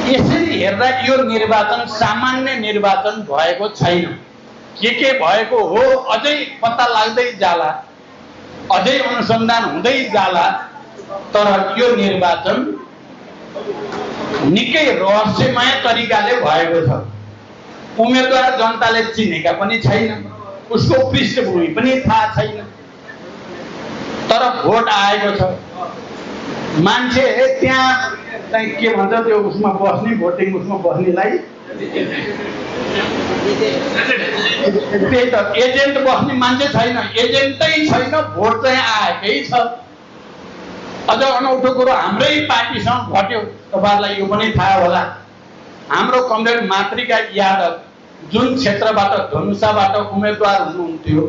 यसरी हेर्दा यो निर्वाचन सामान्य निर्वाचन भएको छैन। के भएको हो अझै पत्ता लाग्दै जाला, अझै अनुसन्धान हुँदै जाला। तर यो निर्वाचन निकै रहस्यमय तरिकाले भएको छ। उम्मेदवार जनताले चिनेका पनि छैन, उसको पृष्ठभूमि पनि थाहा छैन, तर भोट आएको छ। मान्छे त्यहाँ के भन्छ त्यो उसमा बस्ने, भोटिङ उसमा बस्नेलाई त्यही त एजेन्ट बस्ने मान्छे छैन, एजेन्टै छैन, भोट चाहिँ आएकै छ। अझ अनौठो कुरो हाम्रै पार्टीसँग घट्यो। तपाईहरुलाई यो पनि थाहा होला, हाम्रो कमरेड मातृका यादव जुन क्षेत्रबाट धनुषाबाट उम्मेदवार हुनुहुन्थ्यो,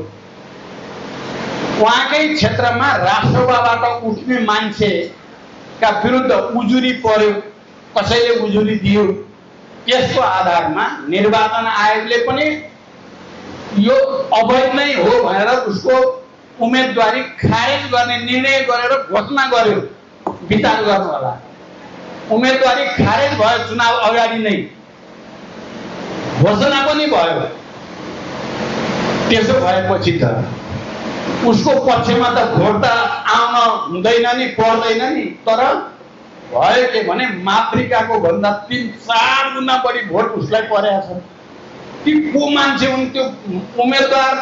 उहाँकै क्षेत्रमा राष्ट्रसभाबाट उठ्ने मान्छेका विरुद्ध उजुरी पर्यो, कसैले उजुरी दियो। यसको आधारमा निर्वाचन आयोगले पनि यो अवैध नै हो भनेर उसको उम्मेदवारी खारेज गर्ने निर्णय गरेर घोषणा गर्यो। विचार गर्नु होला, उम्मेदवारी खारेज भयो चुनाव अगाडि नै, घोषणा पनि भयो। त्यसो भएपछि त उसको पक्षमा त भोट त आउन हुँदैन नि, पर्दैन नि। तर भयो के भने मातृकाको भन्दा 3-4 गुना बढी भोट उसलाई परेको छ। ती को मान्छे हुन्? त्यो उम्मेदवार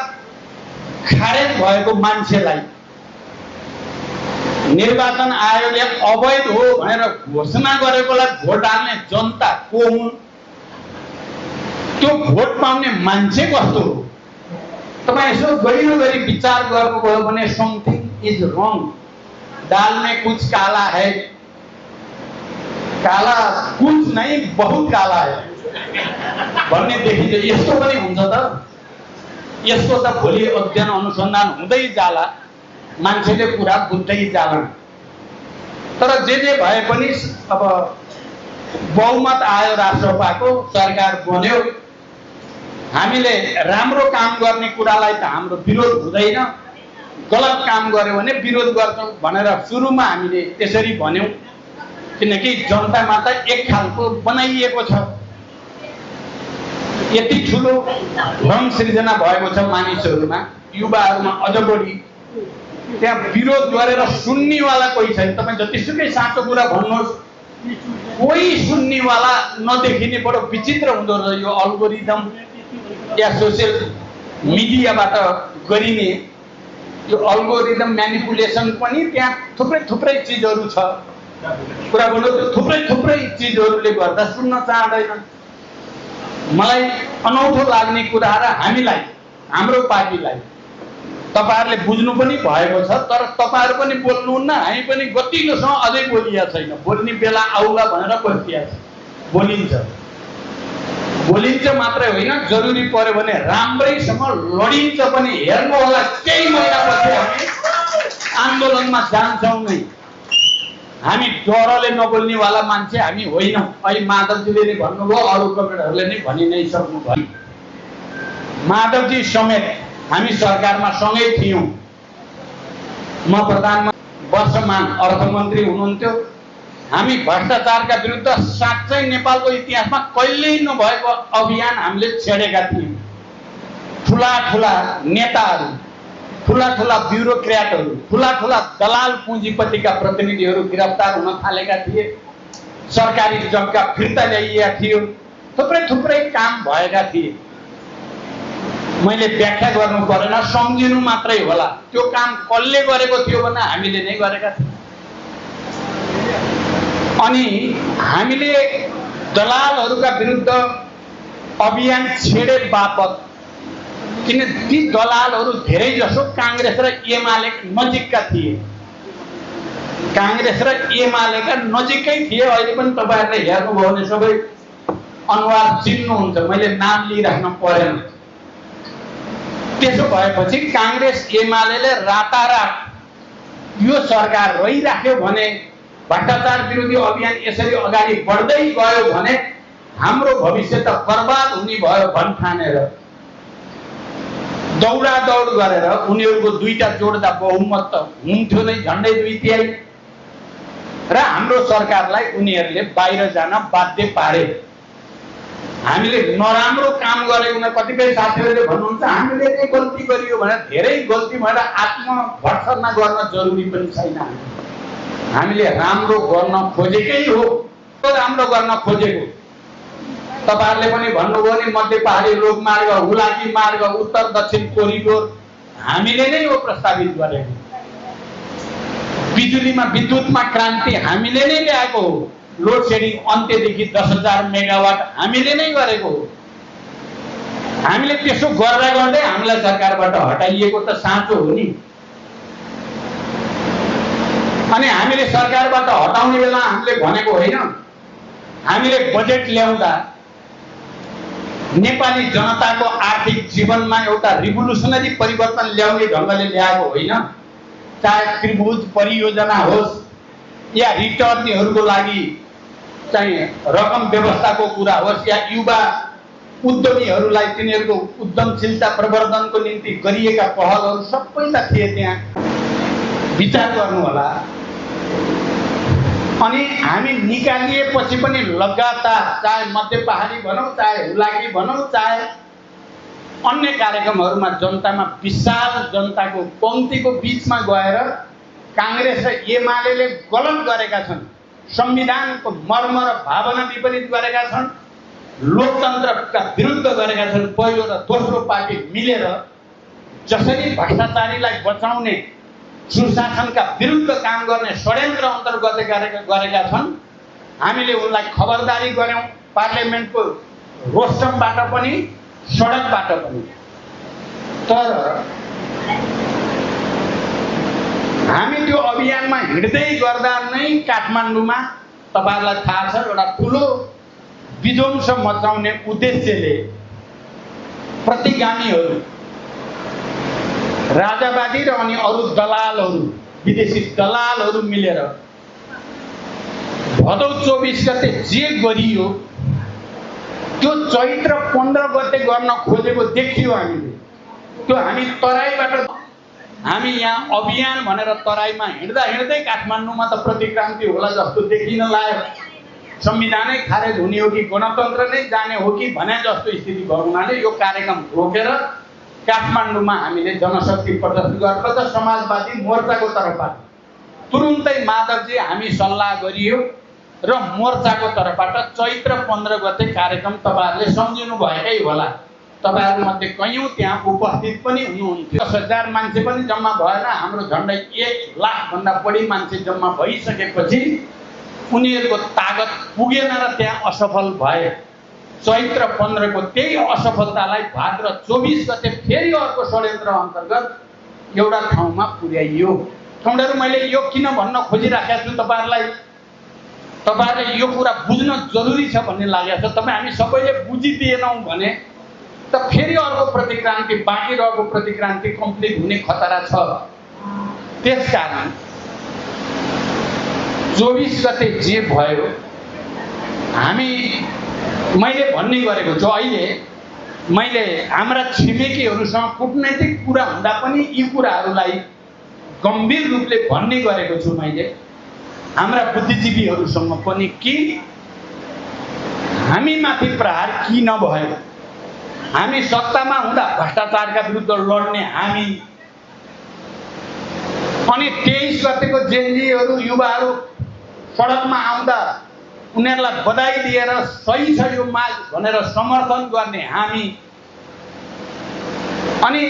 खारेज भएको मान्छेलाई निर्वाचन आयोगले अवैध हो भनेर घोषणा गरेकोलाई भोट हाल्ने जनता को हुन्? त्यो भोट पाउने मान्छे कस्तो हो? तपाईं यसो गहिरो गरी विचार गर्नुभयो भने समथिङ इज रङ। दाल में कुछ काला है, काला कुछ नहीं बहुत काला है भन्ने देखिन्छ। यस्तो पनि हुन्छ त? यसको त भोलि अध्ययन अनुसन्धान हुँदै जाला, मान्छेले कुरा बुझ्दै जाला। तर जे भए पनि अब बहुमत आयो, राष्ट्रसभाको सरकार बन्यो। हामीले राम्रो काम गर्ने कुरालाई त हाम्रो विरोध हुँदैन, गलत काम गर्यो भने विरोध गर्छौं भनेर सुरुमा हामीले त्यसरी भन्यौं। किनकि जनतामा त एक खालको बनाइएको छ, यति ठुलो भ्रम सृजना भएको छ मानिसहरुमा, युवाहरुमा अझ बढी। त्यहाँ विरोध गरेर सुन्नेवाला कोही छैन। तपाई जतिसुकै साँचो कुरा भन्नुहोस्, कोही सुन्नेवाला नदेखिने बडो विचित्र हुँदो रहेछ यो अल्गोरिदम या सोशल मिडियाबाट गरिने यो अल्गोरिदम म्यानिपुलेसन पनि। त्यहाँ थुप्रै थुप्रै चीजहरु छ। कुरा बोल्नु त्यो थुप्रै थुप्रै चीजहरुले गर्दा सुन्न चाहदैन। मलाई अनौठो लाग्ने कुरा र हामीलाई, हाम्रो पार्टीलाई तपाईहरुले बुझ्नु पनि भएको छ, तर तपाईहरु पनि बोल्नुहुन्न, हामी पनि गतिलोसँग अझै बोलिया छैन। बोल्ने बेला आउला भनेर बसिया छ। बोलिन्छ, बोलिन्छ मात्रै होइन, जरुरी पर्यो भने राम्रैसँग लडिन्छ पनि। हेर्नु होला, केही महिनापछि हामी आन्दोलनमा जान्छौं नै। हामी डरले नबोल्ने वाला मान्छे हामी होइनौं। अहिले माधवजीले नै भन्नुभयो, अरु कमेन्टहरुले नै भनि नै सक्नु भयो। माधवजी समेत हामी सरकारमा सँगै थियौं। म प्रधानमन्त्री, वर्षमान अर्थमन्त्री हुनुहुन्थ्यो। हामी भ्रष्टाचारका विरुद्ध साँच्चै नेपालको इतिहासमा कहिल्यै नभएको अभियान हामीले छेडेका थियौं। ठूला ठूला नेताहरू, ठूला ठूला ब्युरोक्र्याटहरू, ठूला ठूला दलाल पुँजीपतिका प्रतिनिधिहरू गिरफ्तार हुन थालेका थिए। सरकारी जग्गा फिर्ता ल्याइएका थियो। थुप्रै थुप्रै काम भएका थिए। मैले व्याख्या गर्नु परेन, सम्झिनु मात्रै होला। त्यो काम कसले गरेको थियो भने हामीले नै गरेका थियौं। अनि हामीले दलालहरूका विरुद्ध अभियान छेडे बापत, किन ती दलालहरू धेरै जसो कांग्रेस र एमाले नजिकका थिए। कांग्रेस र एमालेका नजिकै थिए। अहिले पनि तपाईहरुले हेर्नुभयो भने सबै अनुहार चिन्नुहुन्छ, मैले नाम लिइराख्न परेन। त्यसो भएपछि कांग्रेस एमालेले रातारात यो सरकार रहिराख्यो भने, भ्रष्टाचार विरोधी अभियान यसरी अगाडि बढ्दै गयो भने हाम्रो भविष्य त बर्बाद हुने भयो भन्ठानेर दौडा दौड गरेर उनीहरूको दुईटा जोड्दा बहुमत त हुन्थ्यो नै, झन्डै 2/3। र हाम्रो सरकारलाई उनीहरूले बाहिर जान बाध्य पारे। हामीले नराम्रो काम गरेको न कतिपय साथीहरूले भन्नुहुन्छ हामीले नै गल्ती गरियो भनेर। धेरै गल्ती भएर आत्मभर्सना गर्न जरुरी पनि छैन। हामीले राम्रो गर्न खोजेकै हो, राम्रो गर्न खोजेको। तपाईहरुले पनि भन्नुभयो नि मध्य पहाडी लोकमार्ग, हुलाकी मार्ग, उत्तर दक्षिण कोरिडोर हामीले नै हो प्रस्तावित गरेको। बिजुलीमा विद्युतमा क्रान्ति हामीले नै ल्याएको हो। लोड सेडिङ अन्त्यदेखि 10,000 मेगावाट हामीले नै गरेको हो। हामीले त्यसो गर्दा गर्दै हामीलाई सरकारबाट हटाइएको त साँचो हो नि। अनि हामीले सरकारबाट हटाउने बेला हामीले भनेको होइन। हामीले बजेट ल्याउँदा नेपाली जनताको आर्थिक जीवनमा एउटा रिभोल्युसनरी परिवर्तन ल्याउने ढङ्गले ल्याएको होइन। चाहे त्रिभुज परियोजना होस् या रिटर्नीहरूको लागि चाहिँ रकम व्यवस्थाको कुरा होस् या युवा उद्यमीहरूलाई तिनीहरूको उद्यमशीलता प्रवर्धनको निम्ति गरिएका पहलहरू सबै त थिए। त्यहाँ विचार गर्नु होला। अनि हामी निकालिएपछि पनि लगातार चाहे मध्य पहाडी भनौँ, चाहे हुलाकी भनौँ, चाहे अन्य कार्यक्रमहरूमा जनतामा विशाल जनताको पंक्तिको बीचमा गएर कांग्रेस र एमाले गलत गरेका छन्। संविधानको मर्म र भावना विपरीत गरेका छन्। लोकतन्त्रका विरुद्ध गरेका छन्। पहिलो र दोस्रो पार्टी मिलेर जसरी भ्रष्टाचारीलाई बचाउने सुशासनका विरुद्ध काम गर्ने षड्यन्त्र अन्तर्गत गरेका छन्। हामीले उनलाई खबरदारी गर्यौं पार्लियामेन्टको रोस्टमबाट पनि सडकबाट पनि। तर हामी त्यो अभियानमा हिँड्दै गर्दा नै काठमाडौँमा तपाईहरुलाई थाहा छ एउटा ठुलो विध्वंस मचाउने उद्देश्यले प्रतिगामीहरू राजावादी र अनि अरु दलालहरू विदेशी दलालहरू मिलेर भदौ 24 गते जे गरियो त्यो चैत्र 15 गते गर्न खोजेको देखियो हामीले। त्यो हामी तराईबाट हामी यहाँ अभियान भनेर तराईमा हिँड्दा हिँड्दै काठमाडौँमा त प्रतिक्रान्ति होला जस्तो देखिन लाग्यो। संविधानै खारेज हुने हो कि गणतन्त्र नै जाने हो कि भने जस्तो स्थिति भयो। हुनाले यो कार्यक्रम रोकेर काठमाडौँमा हामीले जनशक्ति प्रदर्शन गरेर त समाजवादी मोर्चाको तर्फबाट तुरुन्तै माधवजी हामी सल्लाह गरियो र मोर्चाको तर्फबाट चैत्र 15 गते कार्यक्रम तपाईहरुले सम्झिनु भएकै होला। तपाईहरु मध्ये कयौं त्यहाँ उपस्थित पनि हुनुहुन्थ्यो। 10,000 मान्छे पनि जम्मा भएन। हाम्रो झन्डै 1 लाख भन्दा बढी मान्छे जम्मा भइसकेपछि उनीहरुको ताकत पुगेन र त्यहाँ असफल भए। चैत्र 15 को त्यही असफलतालाई भाद्र 24 गते फेरि अर्को षड्यन्त्र अन्तर्गत एउटा ठाउँमा पुर्याइयो। ठौडहरू मैले यो किन भन्न खोजिराखेको छु तपाईहरुलाई, तपाईहरुले यो कुरा बुझ्न जरुरी छ भन्ने लागेको छ। तपाई हामी सबैले बुझिदिएनौं भने त फेरि अर्को प्रतिक्रान्ति बाँकी रहेको प्रतिक्रान्ति कम्प्लिट हुने खतरा छ। त्यसकारण 24 गते जे भयो हामी मैले भन्ने गरेको छु। अहिले मैले हाम्रा छिमेकीहरूसँग कूटनैतिक कुरा हुँदा पनि यी कुराहरूलाई गम्भीर रूपले भन्ने गरेको छु। मैले हाम्रा बुद्धिजीवीहरूसँग पनि कि हामी माथि प्रहार किन भयो। हामी सत्तामा हुँदा भ्रष्टाचारका विरुद्ध लड्ने हामी अनि 23 गतेको जेनजीहरू युवाहरू सडकमा आउँदा उनीहरूलाई बधाई दिएर सही छ यो माग भनेर समर्थन गर्ने हामी अनि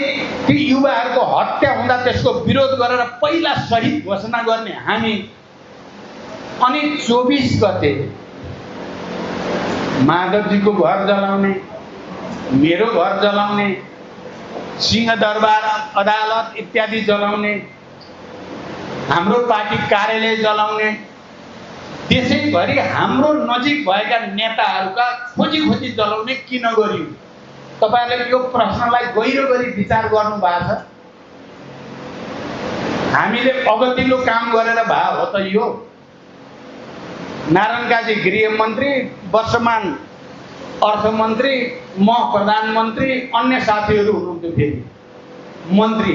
ती युवाहरूको हत्या हुँदा त्यसको विरोध गरेर पहिला शहीद घोषणा गर्ने हामी अनि 24 गते माधवजीको घर जलाउने, मेरो घर जलाउने, सिंहदरबार अदालत इत्यादि जलाउने, हाम्रो पार्टी कार्यालय जलाउने, देशैभरि हाम्रो नजिक भएका नेताहरूका खोजी खोजी जलाउने किन गरियो? तपाईहरुले यो प्रश्नलाई गहिरो गरी विचार गर्नु भएको छ। हामीले अगतिलो काम गरेर भए हो त यो। नारायण काजी गृहमन्त्री, वर्षमान अर्थमन्त्री, म प्रधानमन्त्री, अन्य साथीहरू हुनुहुन्थ्यो फेरि मन्त्री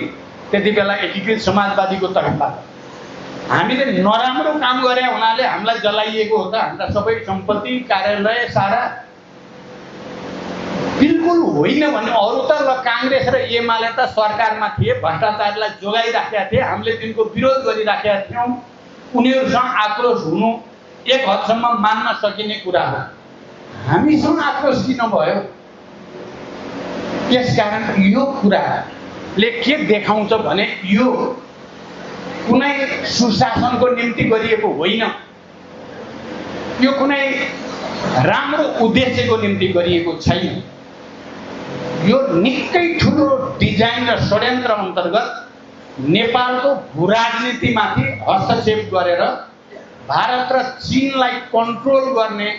त्यति बेला एकीकृत समाजवादीको तर्फबाट। हामीले नराम्रो काम गरे हुनाले हामीलाई जलाइएको हो त? हाम्रा सबै सम्पत्ति कार्यालय सारा बिल्कुल होइन भने अरू त ल काङ्ग्रेस र एमाले त सरकारमा थिए, भ्रष्टाचारलाई जोगाइराखेका थिए, हामीले तिनको विरोध गरिराखेका थियौँ। उनीहरूसँग आक्रोश हुनु एक हदसम्म मान्न सकिने कुरा हो। हामीसँग आक्रोश किन भयो? यसकारण यो कुराले के देखाउँछ भने यो कुनै सुशासनको निम्ति गरिएको होइन, यो कुनै राम्रो उद्देश्यको निम्ति गरिएको छैन। यो निकै ठुलो डिजाइन र षड्यन्त्र अन्तर्गत नेपालको भूराजनीतिमाथि हस्तक्षेप गरेर भारत र चीनलाई कन्ट्रोल गर्ने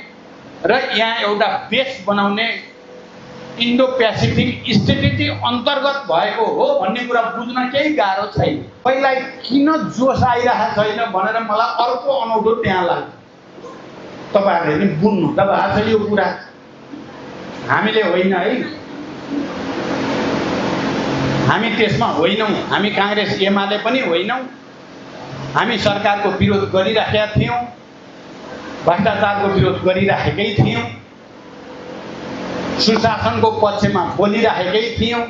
र यहाँ एउटा बेस बनाउने इन्डो पेसिफिक स्ट्रेटेजी अन्तर्गत भएको हो भन्ने कुरा बुझ्न केही गाह्रो छैन। पहिला किन जोस आइरहेको छैन भनेर मलाई अर्को अनौठो त्यहाँ लाग्छ। तपाईँहरूले नि बुझ्नु त भएको छ यो कुरा, हामीले होइन है, हामी त्यसमा होइनौँ। हामी काङ्ग्रेस एमाले पनि होइनौँ। हामी सरकारको विरोध गरिराखेका थियौँ, भ्रष्टाचारको विरोध गरिराखेकै थियौँ, सुशासनको पक्षमा बोलिराखेकै थियौँ,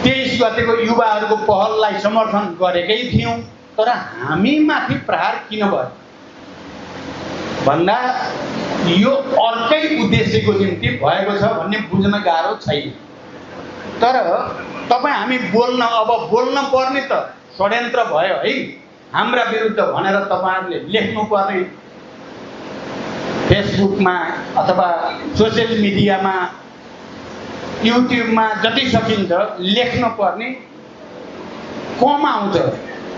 23 गतेको युवाहरूको पहललाई समर्थन गरेकै थियौँ। तर हामीमाथि प्रहार किन भयो भन्दा यो अर्कै उद्देश्यको निम्ति भएको छ भन्ने बुझ्न गाह्रो छैन। तर तपाईँ हामी अब बोल्न पर्ने त षड्यन्त्र भयो है हाम्रा विरुद्ध भनेर तपाईँहरूले लेख्नु पर्ने, फेसबुकमा अथवा सोसियल मिडियामा युट्युबमा जति सकिन्छ लेख्न पर्ने कम आउँछ।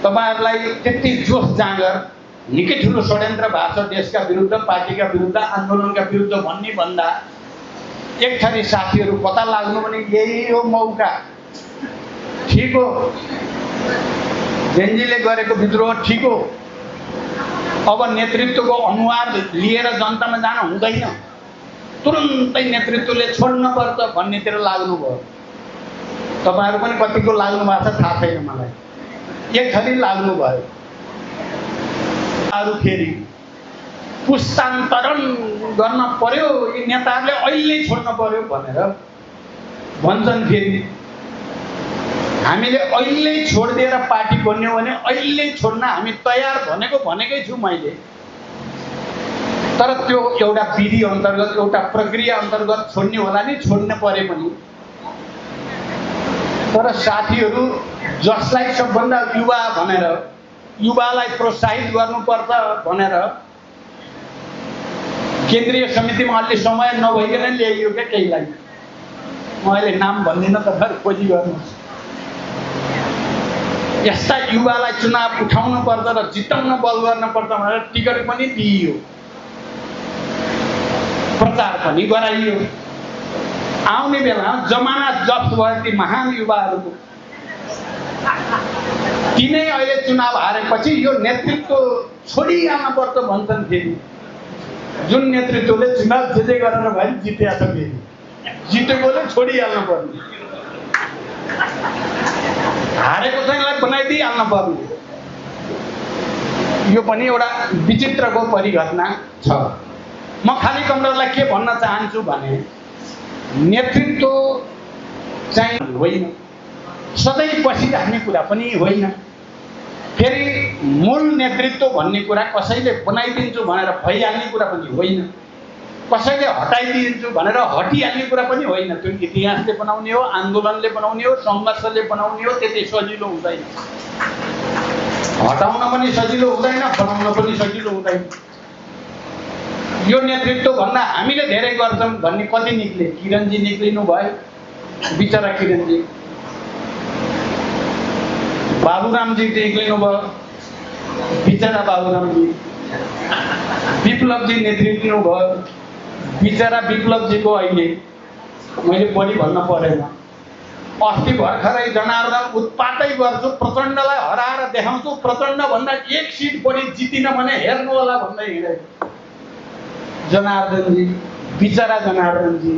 तपाईँहरूलाई त्यति जोस जाँगर निकै ठुलो षड्यन्त्र भएको छ देशका विरुद्ध, पार्टीका विरुद्ध, आन्दोलनका विरुद्ध भन्ने भन्दा एक थरी साथीहरू कता लाग्नु भने यही हो मौका। ठिक हो, जेनजीले गरेको विद्रोह ठिक हो, अब नेतृत्वको अनुहार लिएर जनतामा जान हुँदैन, तुरुन्तै नेतृत्वले छोड्न पर्छ भन्नेतिर लाग्नुभयो। तपाईँहरू पनि कतिको लाग्नु भएको छ थाहा छैन मलाई, एक थरी लाग्नुभयो। अरू फेरि पुस्तान्तरण गर्न पर्यो, यी नेताहरूले अहिले छोड्न पर्यो भनेर भन्छन्। फेरि हामीले अहिले छोडिदिएर पार्टी बन्यौँ भने अहिले छोड्न हामी तयार भनेकै छु मैले। तर त्यो एउटा विधि अन्तर्गत, एउटा प्रक्रिया अन्तर्गत छोड्ने होला नि, छोड्न परे पनि। तर साथीहरू जसलाई सबभन्दा युवा भनेर, युवालाई प्रोत्साहित गर्नुपर्छ भनेर केन्द्रीय समितिमा अलि समय नभइकन ल्याइयो क्या केहीलाई। म अहिले नाम भन्दिनँ, तपाईँहरू खोजी गर्नुहोस्। यस्ता युवालाई चुनाव उठाउनु पर्छ र जिताउन बल गर्न पर्छ भनेर टिकट पनि दिइयो, प्रचार पनि गराइयो। आउने बेला जमाना जफ्त भयो ती महान युवाहरूको। तिनै अहिले चुनाव हारेपछि यो नेतृत्व छोडिहाल्न पर्छ भन्छन्। फेरि जुन नेतृत्वले चुनाव जे गरेर भए पनि जितेको छ, फेरि जितेकोले छोडिहाल्न पर्ने, हारेको चाहिँलाई बनाइदिइहाल्न पर्ने। यो पनि एउटा विचित्रको परिघटना छ। म खाली कमरेडलाई के भन्न चाहन्छु भने नेतृत्व चाहिँ होइन, सधैँ बसिराख्ने कुरा पनि होइन। फेरि मूल नेतृत्व भन्ने कुरा कसैले बनाइदिन्छु भनेर भइहाल्ने कुरा पनि होइन, कसैले हटाइदिन्छु भनेर हटिहाल्ने कुरा पनि होइन। त्यो इतिहासले बनाउने हो, आन्दोलनले बनाउने हो, सङ्घर्षले बनाउने हो। त्यति सजिलो हुँदैन, हटाउन पनि सजिलो हुँदैन, बनाउन पनि सजिलो हुँदैन। यो नेतृत्व भन्दा हामीले धेरै गर्छौँ भन्ने कति निक्ले? किरणजी निक्लिनु भयो, बिचरा किरणजी। बाबुरामजी निक्लिनु भयो, बिचरा बाबुरामजी। विप्लवजी नेतृत्व भयो, बिचरा विप्लवजीको अहिले मैले बढी भन्न परेन। अस्ति भर्खरै जनार्दन उत्पातै गर्छु, प्रचण्डलाई हराएर देखाउँछु, प्रचण्डभन्दा 1 सिट बढी जितिन भने हेर्नु होला भन्दै हिँडे जनार्दनजी, बिचरा जनार्दनजी।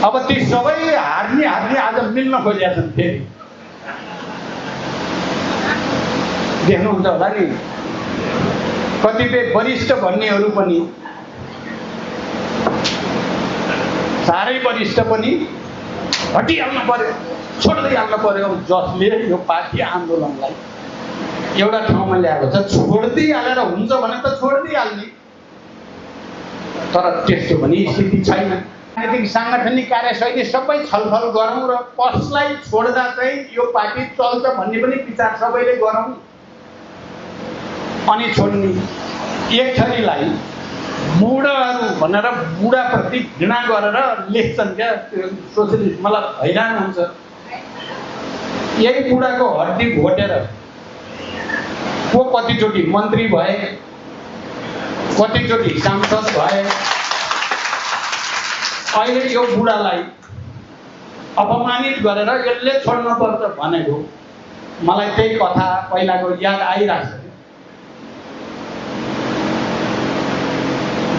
अब ती सबै हार्ने आज मिल्न खोजेका छन्। फेरि देख्नुहुन्छ होला नि, कतिपय वरिष्ठ भन्नेहरू पनि, साह्रै वरिष्ठ पनि हटिहाल्नु पर्यो, छोड्दै हाल्नु पर्यो, जसले यो पार्टी आन्दोलनलाई एउटा ठाउँमा ल्याएको छ। छोड्दै हालेर हुन्छ भने त छोड्दै हाल्ने, तर त्यस्तो पनि स्थिति छैन। राजनीतिक साङ्गठनिक कार्यशैली सबै छलफल गरौँ र कसलाई छोड्दा चाहिँ यो पार्टी चल्छ भन्ने पनि विचार सबैले गरौँ, अनि छोड्ने। एक थरीलाई बुढाहरू भनेर बुढाप्रति घृणा गरेर लेख्छन् क्या सोसियलिस्ट, मलाई हैरान हुन्छ। यही बुढाको हड्डी घोटेर को कतिचोटि मन्त्री भए, कतिचोटि सांसद भए, अहिले यो बुढालाई अपमानित गरेर यसले छोड्नुपर्छ भनेको मलाई त्यही कथा पहिलाको याद आइरहेको छ।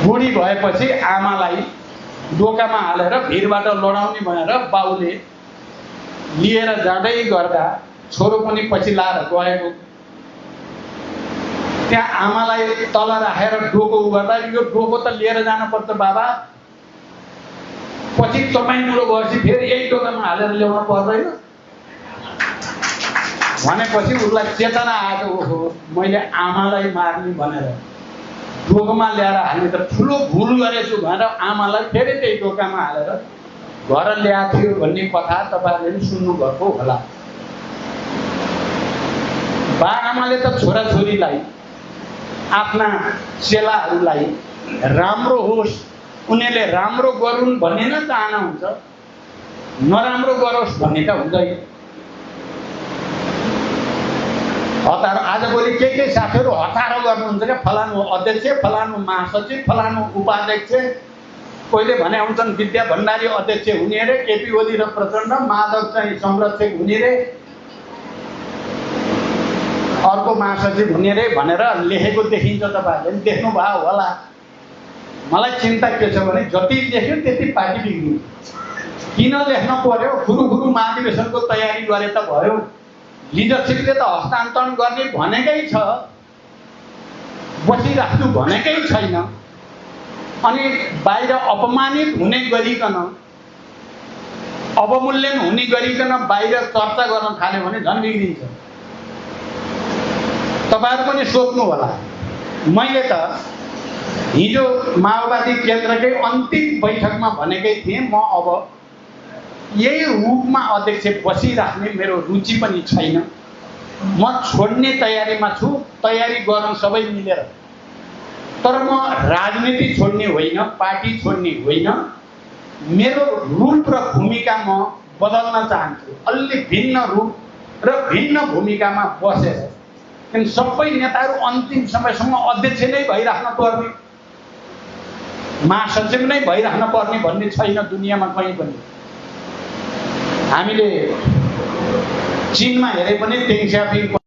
बुढी भएपछि आमालाई डोकामा हालेर भिरबाट लडाउने भनेर बाउले लिएर जाँदै गर्दा छोरो पनि पछि लाएर गएको। त्यहाँ आमालाई तल राखेर डोको गर्दा यो डोको त लिएर जानुपर्छ बाबा, पछि चपाइमुलो भएपछि फेरि यही डोकामा हालेर ल्याउन पर्दैन भनेपछि उसलाई चेतना आएको, ओहो मैले आमालाई मार्ने भनेर डोकोमा ल्याएर हाल्ने त ठुलो भुल गरेछु भनेर आमालाई फेरि त्यही डोकामा हालेर घर ल्याएको थियो भन्ने कथा तपाईँहरूले पनि सुन्नुभएको होला। बा आमाले त छोराछोरीलाई, आफ्ना चेलाहरूलाई राम्रो होस्, उनीहरूले राम्रो गरून् भन्ने न चाहना हुन्छ, नराम्रो गरोस् भन्ने त हुँदैन। हतार आजभोलि के साथीहरू हतार गर्नुहुन्छ क्या, फलानु अध्यक्ष, फलानु महासचिव, फलानु उपाध्यक्ष, कोहीले भने हुन्छन् विद्या भण्डारी अध्यक्ष हुने रे, केपी ओली र प्रचण्ड, माधव चाहिँ संरक्षक हुने रे, अर्को महासचिव हुने रे भनेर लेखेको देखिन्छ। तपाईँहरूले पनि देख्नुभयो होला। मलाई चिन्ता के छ भने जति लेख्यो त्यति पार्टी बिग्रियो। किन लेख्न पर्यो? खुरुखुरु महाधिवेशनको तयारी गरे त भयो। लिडरसिपले त हस्तान्तरण गर्ने भनेकै छ, बसिराख्नु भनेकै छैन। अनि बाहिर अपमानित हुने गरिकन, अवमूल्यन हुने गरिकन बाहिर चर्चा गर्न थाल्यो भने झन् बिग्रिन्छ। तपाईँहरू पनि सोध्नु होला। मैले त हिजो माओवादी केन्द्रकै अन्तिम बैठकमा भनेकै थिएँ, म अब यही रूपमा अध्यक्ष बसिराख्ने मेरो रुचि पनि छैन, म छोड्ने तयारीमा छु, तयारी गरौँ सबै मिलेर। तर म राजनीति छोड्ने होइन, पार्टी छोड्ने होइन, मेरो रूप र भूमिका म बदल्न चाहन्छु। अलि भिन्न रूप र भिन्न भूमिकामा बसेर, किन सबै नेताहरू अन्तिम समयसम्म अध्यक्ष नै भइराख्न पर्ने, महासचिव नै भइराख्न पर्ने भन्ने छैन दुनियाँमा कहीँ पनि। हामीले चीनमा हेरे पनि देङ स्याओपिङ